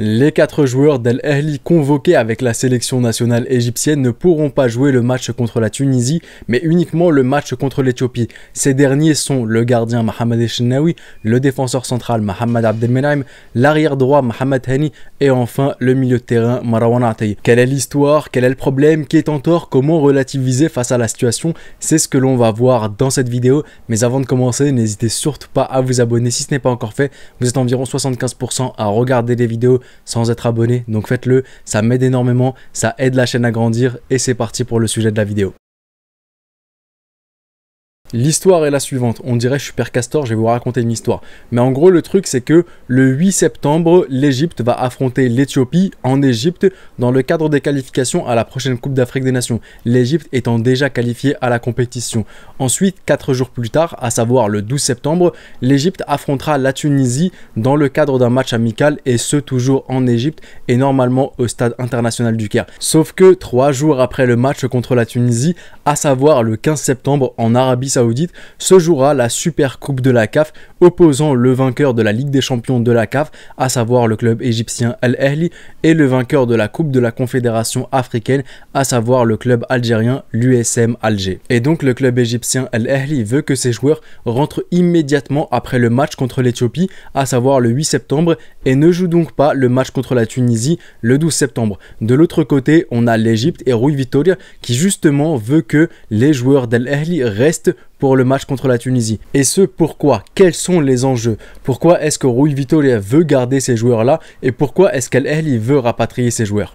Les 4 joueurs d'Al Ahly convoqués avec la sélection nationale égyptienne ne pourront pas jouer le match contre la Tunisie, mais uniquement le match contre l'Éthiopie. Ces derniers sont le gardien Mohamed Eshnaoui, le défenseur central Mohamed Abdelmenaim, l'arrière droit Mohamed Hani et enfin le milieu de terrain Marwan Atay. Quelle est l'histoire? Quel est le problème? Qui est en tort? Comment relativiser face à la situation? C'est ce que l'on va voir dans cette vidéo. Mais avant de commencer, n'hésitez surtout pas à vous abonner si ce n'est pas encore fait. Vous êtes environ 75% à regarder les vidéos sans être abonné, donc faites-le, ça m'aide énormément, ça aide la chaîne à grandir et c'est parti pour le sujet de la vidéo. L'histoire est la suivante, on dirait je suis Père Castor, je vais vous raconter une histoire. Mais en gros le truc c'est que le 8 septembre, l'Égypte va affronter l'Éthiopie en Égypte dans le cadre des qualifications à la prochaine Coupe d'Afrique des Nations. L'Égypte étant déjà qualifiée à la compétition. Ensuite, 4 jours plus tard, à savoir le 12 septembre, l'Égypte affrontera la Tunisie dans le cadre d'un match amical et ce toujours en Égypte et normalement au stade international du Caire. Sauf que 3 jours après le match contre la Tunisie, à savoir le 15 septembre en Arabie Saoudite, se jouera la Super Coupe de la CAF opposant le vainqueur de la Ligue des Champions de la CAF, à savoir le club égyptien Al Ahly, et le vainqueur de la Coupe de la Confédération africaine, à savoir le club algérien l'USM Alger. Et donc le club égyptien Al Ahly veut que ses joueurs rentrent immédiatement après le match contre l'Éthiopie, à savoir le 8 septembre, et ne jouent donc pas le match contre la Tunisie le 12 septembre. De l'autre côté, on a l'Égypte et Rui Vitória qui justement veut que les joueurs d'Al Ahly restent pour le match contre la Tunisie. Et ce, pourquoi? Quels sont les enjeux? Pourquoi est-ce que Rui Vitória veut garder ces joueurs-là? Et pourquoi est-ce qu'Al Ahly veut rapatrier ces joueurs?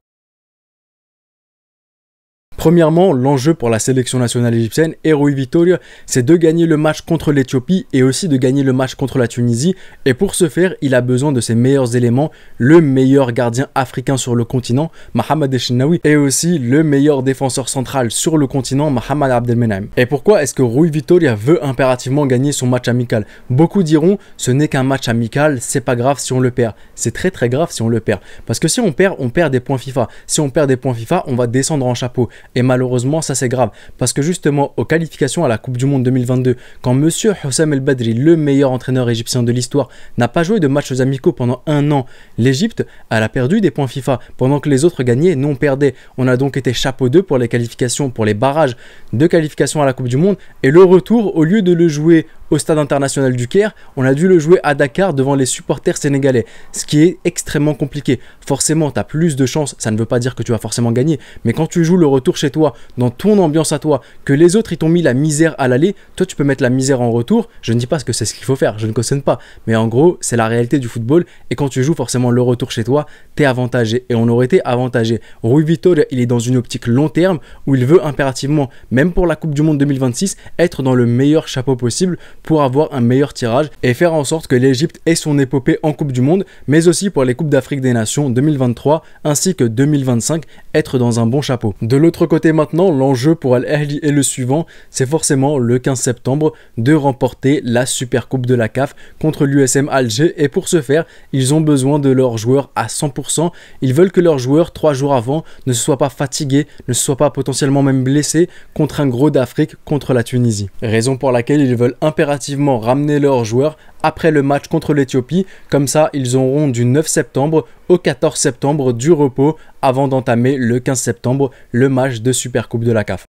Premièrement, l'enjeu pour la sélection nationale égyptienne et Rui Vitória, c'est de gagner le match contre l'Éthiopie et aussi de gagner le match contre la Tunisie. Et pour ce faire, il a besoin de ses meilleurs éléments, le meilleur gardien africain sur le continent, Mohamed Eshnaoui, et aussi le meilleur défenseur central sur le continent, Mohamed Abdelmenaim. Et pourquoi est-ce que Rui Vitória veut impérativement gagner son match amical? Beaucoup diront, ce n'est qu'un match amical, c'est pas grave si on le perd. C'est très très grave si on le perd. Parce que si on perd des points FIFA. Si on perd des points FIFA, on va descendre en chapeau. Et malheureusement, ça c'est grave. Parce que justement, aux qualifications à la Coupe du Monde 2022, quand Monsieur Hossam El Badri, le meilleur entraîneur égyptien de l'histoire, n'a pas joué de matchs amicaux pendant un an, l'Égypte, elle a perdu des points FIFA. Pendant que les autres gagnaient, nous on perdait. On a donc été chapeau 2 pour les qualifications, pour les barrages de qualification à la Coupe du Monde. Et le retour, au lieu de le jouer au stade international du Caire, on a dû le jouer à Dakar devant les supporters sénégalais, ce qui est extrêmement compliqué. Forcément, tu as plus de chances, ça ne veut pas dire que tu vas forcément gagner, mais quand tu joues le retour chez toi, dans ton ambiance à toi, que les autres ils t'ont mis la misère à l'aller, toi tu peux mettre la misère en retour. Je ne dis pas que c'est ce qu'il faut faire, je ne cautionne pas, mais en gros, c'est la réalité du football, et quand tu joues forcément le retour chez toi, tu es avantagé, et on aurait été avantagé. Rui Vitória, il est dans une optique long terme, où il veut impérativement, même pour la Coupe du Monde 2026, être dans le meilleur chapeau possible, pour avoir un meilleur tirage et faire en sorte que l'Égypte ait son épopée en Coupe du Monde, mais aussi pour les Coupes d'Afrique des Nations 2023 ainsi que 2025, être dans un bon chapeau. De l'autre côté maintenant, l'enjeu pour Al Ahly est le suivant, c'est forcément le 15 septembre de remporter la Super Coupe de la CAF contre l'USM Alger, et pour ce faire, ils ont besoin de leurs joueurs à 100%. Ils veulent que leurs joueurs 3 jours avant ne se soient pas fatigués, ne se soient pas potentiellement même blessés contre un gros d'Afrique contre la Tunisie. Raison pour laquelle ils veulent impérativement ramener leurs joueurs après le match contre l'Éthiopie, comme ça ils auront du 9 septembre au 14 septembre du repos avant d'entamer le 15 septembre le match de Super Coupe de la CAF.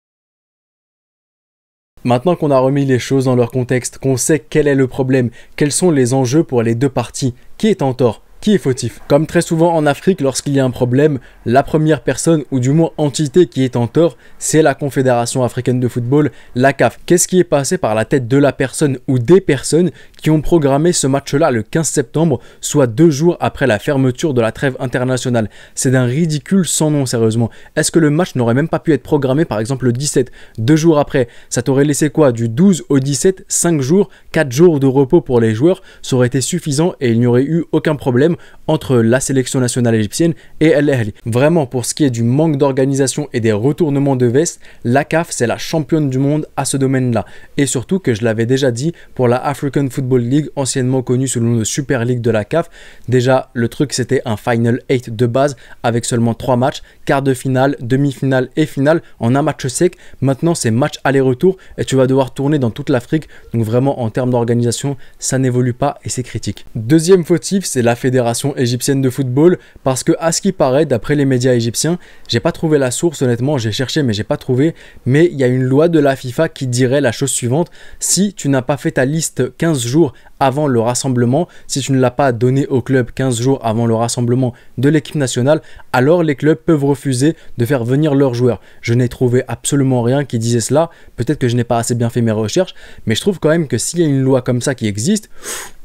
Maintenant qu'on a remis les choses dans leur contexte, qu'on sait quel est le problème, quels sont les enjeux pour les deux parties, qui est en tort? Qui est fautif? Comme très souvent en Afrique, lorsqu'il y a un problème, la première personne, ou du moins entité qui est en tort, c'est la Confédération africaine de football, la CAF. Qu'est-ce qui est passé par la tête de la personne ou des personnes qui ont programmé ce match-là le 15 septembre, soit 2 jours après la fermeture de la trêve internationale? C'est d'un ridicule sans nom, sérieusement. Est-ce que le match n'aurait même pas pu être programmé par exemple le 17, 2 jours après? Ça t'aurait laissé quoi? Du 12 au 17, 5 jours, 4 jours de repos pour les joueurs, ça aurait été suffisant et il n'y aurait eu aucun problème entre la sélection nationale égyptienne et Al Ahly. Vraiment, pour ce qui est du manque d'organisation et des retournements de veste, la CAF c'est la championne du monde à ce domaine-là. Et surtout que je l'avais déjà dit pour la African Football League, anciennement connue sous le nom de Super League de la CAF. Déjà, le truc c'était un Final 8 de base avec seulement 3 matchs, quart de finale, demi-finale et finale en un match sec. Maintenant c'est match aller-retour et tu vas devoir tourner dans toute l'Afrique. Donc vraiment en termes d'organisation, ça n'évolue pas et c'est critique. Deuxième fautif, c'est la fédération fédération égyptienne de football parce que, à ce qui paraît, d'après les médias égyptiens, j'ai pas trouvé la source, honnêtement, j'ai cherché mais j'ai pas trouvé, mais il y a une loi de la FIFA qui dirait la chose suivante: si tu n'as pas fait ta liste 15 jours avant le rassemblement, si tu ne l'as pas donné au club 15 jours avant le rassemblement de l'équipe nationale, alors les clubs peuvent refuser de faire venir leurs joueurs. Je n'ai trouvé absolument rien qui disait cela, peut-être que je n'ai pas assez bien fait mes recherches, mais je trouve quand même que s'il y a une loi comme ça qui existe,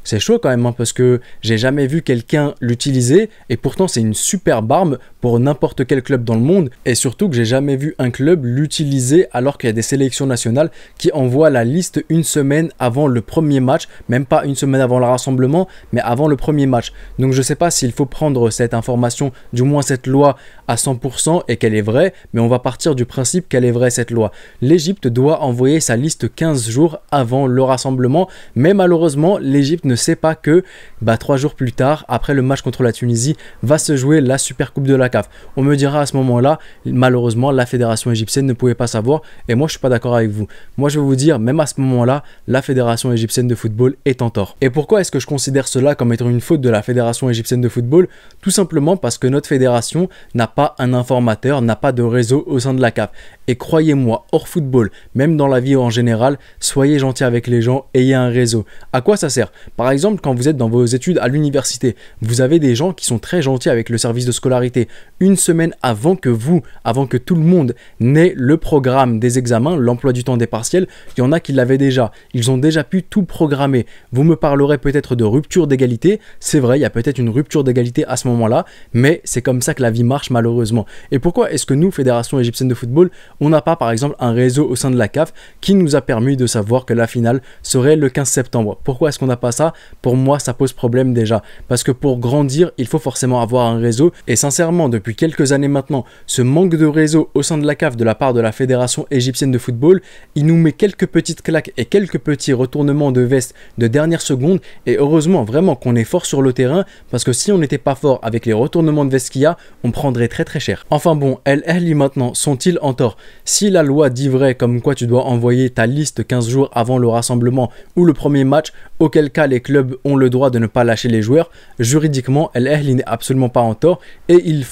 c'est chaud quand même, hein, parce que j'ai jamais vu quelqu'un l'utiliser et pourtant c'est une superbe arme pour n'importe quel club dans le monde, et surtout que j'ai jamais vu un club l'utiliser alors qu'il y a des sélections nationales qui envoient la liste une semaine avant le premier match, même pas une semaine avant le rassemblement, mais avant le premier match. Donc je sais pas s'il faut prendre cette information, du moins cette loi à 100% et qu'elle est vraie, mais on va partir du principe qu'elle est vraie cette loi. L'Égypte doit envoyer sa liste 15 jours avant le rassemblement, mais malheureusement l'Égypte ne sait pas que 3 jours plus tard, après le match contre la Tunisie, va se jouer la Super Coupe de la CAF. On me dira à ce moment-là, malheureusement, la fédération égyptienne ne pouvait pas savoir, et moi je suis pas d'accord avec vous. Moi je vais vous dire, même à ce moment-là, la fédération égyptienne de football est en tort. Et pourquoi est-ce que je considère cela comme étant une faute de la fédération égyptienne de football? Tout simplement parce que notre fédération n'a pas un informateur, n'a pas de réseau au sein de la CAF. Et croyez-moi, hors football, même dans la vie en général, soyez gentil avec les gens, ayez un réseau. À quoi ça sert? Par exemple, quand vous êtes dans vos études à l'université, vous avez des gens qui sont très gentils avec le service de scolarité. Une semaine avant que tout le monde n'ait le programme des examens, l'emploi du temps des partiels, il y en a qui l'avaient déjà. Ils ont déjà pu tout programmer. Vous me parlerez peut-être de rupture d'égalité. C'est vrai, il y a peut-être une rupture d'égalité à ce moment-là, mais c'est comme ça que la vie marche malheureusement. Et pourquoi est-ce que nous, Fédération égyptienne de football, on n'a pas par exemple un réseau au sein de la CAF qui nous a permis de savoir que la finale serait le 15 septembre? Pourquoi est-ce qu'on n'a pas ça? Pour moi, ça pose problème déjà. Parce que pour grandir, il faut forcément avoir un réseau. Et sincèrement, depuis quelques années maintenant, ce manque de réseau au sein de la CAF de la part de la Fédération égyptienne de football, il nous met quelques petites claques et quelques petits retournements de veste de dernière seconde. Et heureusement vraiment qu'on est fort sur le terrain, parce que si on n'était pas fort avec les retournements de veste qu'il y a, on prendrait très très cher. Enfin bon, El Ahly maintenant, sont-ils en tort? Si la loi dit vrai comme quoi tu dois envoyer ta liste 15 jours avant le rassemblement ou le premier match, auquel cas les clubs ont le droit de ne pas lâcher les joueurs, juridiquement, El Ahly n'est absolument pas en tort et ils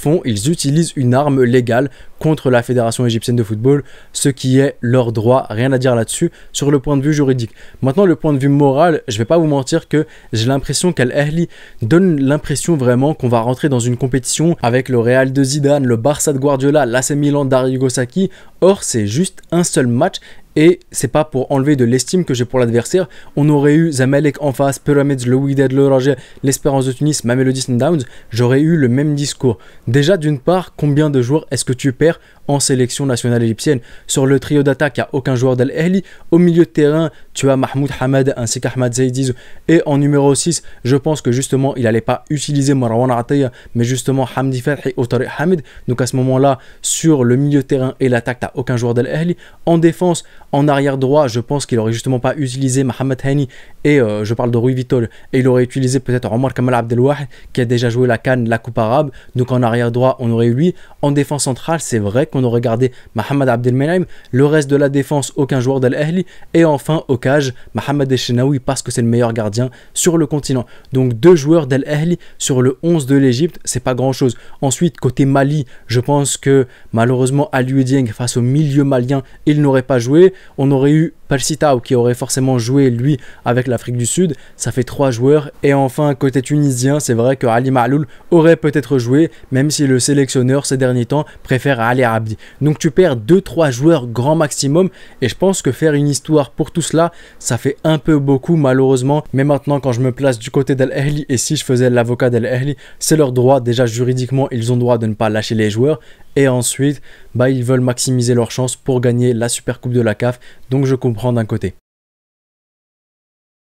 utilisent une arme légale contre la Fédération égyptienne de football, ce qui est leur droit, rien à dire là-dessus sur le point de vue juridique. Maintenant, le point de vue moral, je vais pas vous mentir que j'ai l'impression qu'Al Ahly donne l'impression vraiment qu'on va rentrer dans une compétition avec le Real de Zidane, le Barça de Guardiola, l'AC Milan d'Arrigo Sacchi. Or, c'est juste un seul match. Et c'est pas pour enlever de l'estime que j'ai pour l'adversaire. On aurait eu Zamalek en face, Pyramids, le Wydad, le Raja, l'Espérance de Tunis, Mamelody Sundowns, j'aurais eu le même discours. Déjà, d'une part, combien de joueurs est-ce que tu perds en sélection nationale égyptienne? Sur le trio d'attaque, il n'y a aucun joueur d'Al Ahly. Au milieu de terrain, tu as Mahmoud Hamad ainsi qu'Ahmad Zaidiz. Et en numéro 6, je pense que justement, il n'allait pas utiliser Marwan Ataya, mais justement Hamdi Fathi ou Tariq Hamid. Donc à ce moment-là, sur le milieu de terrain et l'attaque, tu n'as aucun joueur d'Al Ahly. En défense, en arrière droit, je pense qu'il aurait justement pas utilisé Mohamed Hani et je parle de Rui Vitória, et il aurait utilisé peut-être Omar Kamal Abdelwahid qui a déjà joué la CAN, la Coupe arabe. Donc en arrière droit, on aurait eu lui. En défense centrale, c'est vrai qu'on aurait gardé Mohamed Abdelmenaim. Le reste de la défense, aucun joueur d'Al Ahly. Et enfin, au cage, Mohamed Elchenaoui parce que c'est le meilleur gardien sur le continent. Donc 2 joueurs d'Al Ahly sur le 11 de l'Égypte, c'est pas grand chose. Ensuite, côté Mali, je pense que malheureusement Aliou Dieng face au milieu malien, il n'aurait pas joué. On aurait eu Palsitao qui aurait forcément joué lui avec l'Afrique du Sud, ça fait 3 joueurs. Et enfin côté tunisien, c'est vrai que Ali Maaloul aurait peut-être joué, même si le sélectionneur ces derniers temps préfère Ali Abdi. Donc tu perds 2-3 joueurs grand maximum, et je pense que faire une histoire pour tout cela, ça fait un peu beaucoup malheureusement. Mais maintenant, quand je me place du côté d'Al Ahly, et si je faisais l'avocat d'Al Ahly, c'est leur droit. Déjà juridiquement, ils ont le droit de ne pas lâcher les joueurs. Et ensuite, ils veulent maximiser leurs chances pour gagner la Super Coupe de la CAF. Donc je comprends d'un côté.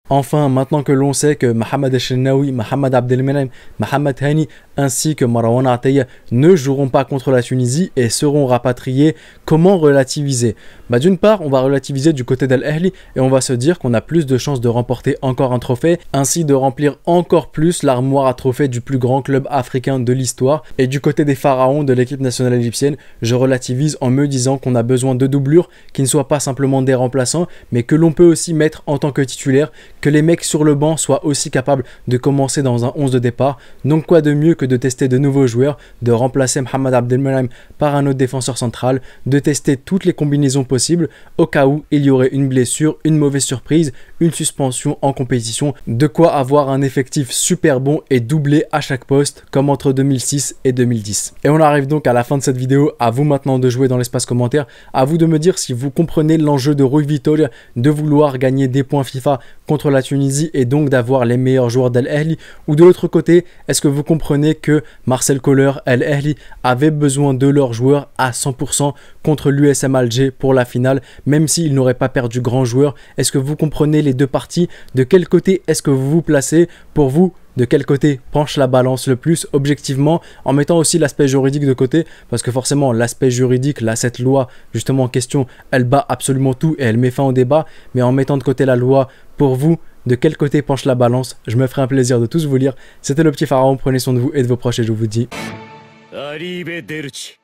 Enfin, maintenant que l'on sait que Mohamed Elchenaoui, Mohamed Abdelmenaim, Mohamed Hani ainsi que Marwan Ataya ne joueront pas contre la Tunisie et seront rapatriés. Comment relativiser? D'une part, on va relativiser du côté d'Al Ahly et on va se dire qu'on a plus de chances de remporter encore un trophée, ainsi de remplir encore plus l'armoire à trophées du plus grand club africain de l'histoire. Et du côté des pharaons de l'équipe nationale égyptienne, je relativise en me disant qu'on a besoin de doublures qui ne soient pas simplement des remplaçants, mais que l'on peut aussi mettre en tant que titulaire, que les mecs sur le banc soient aussi capables de commencer dans un 11 de départ. Donc quoi de mieux que de tester de nouveaux joueurs, de remplacer Mohamed Abdelmonem par un autre défenseur central, de tester toutes les combinaisons possibles au cas où il y aurait une blessure, une mauvaise surprise, une suspension en compétition, de quoi avoir un effectif super bon et doublé à chaque poste comme entre 2006 et 2010. Et on arrive donc à la fin de cette vidéo, à vous maintenant de jouer dans l'espace commentaire, à vous de me dire si vous comprenez l'enjeu de Rui Vitória de vouloir gagner des points FIFA contre la Tunisie et donc d'avoir les meilleurs joueurs d'Al Ahly, ou de l'autre côté, est-ce que vous comprenez que Marcel Koller, Al Ahly avait besoin de leurs joueurs à 100% contre l'USM Alger pour la finale, même s'ils n'auraient pas perdu grand joueur? Est-ce que vous comprenez les deux parties? De quel côté est-ce que vous vous placez? Pour vous, de quel côté penche la balance le plus objectivement, en mettant aussi l'aspect juridique de côté, parce que forcément l'aspect juridique, là cette loi justement en question, elle bat absolument tout et elle met fin au débat, mais en mettant de côté la loi, pour vous, de quel côté penche la balance? Je me ferai un plaisir de tous vous lire. C'était le petit pharaon, prenez soin de vous et de vos proches et je vous dis... Arrivederci.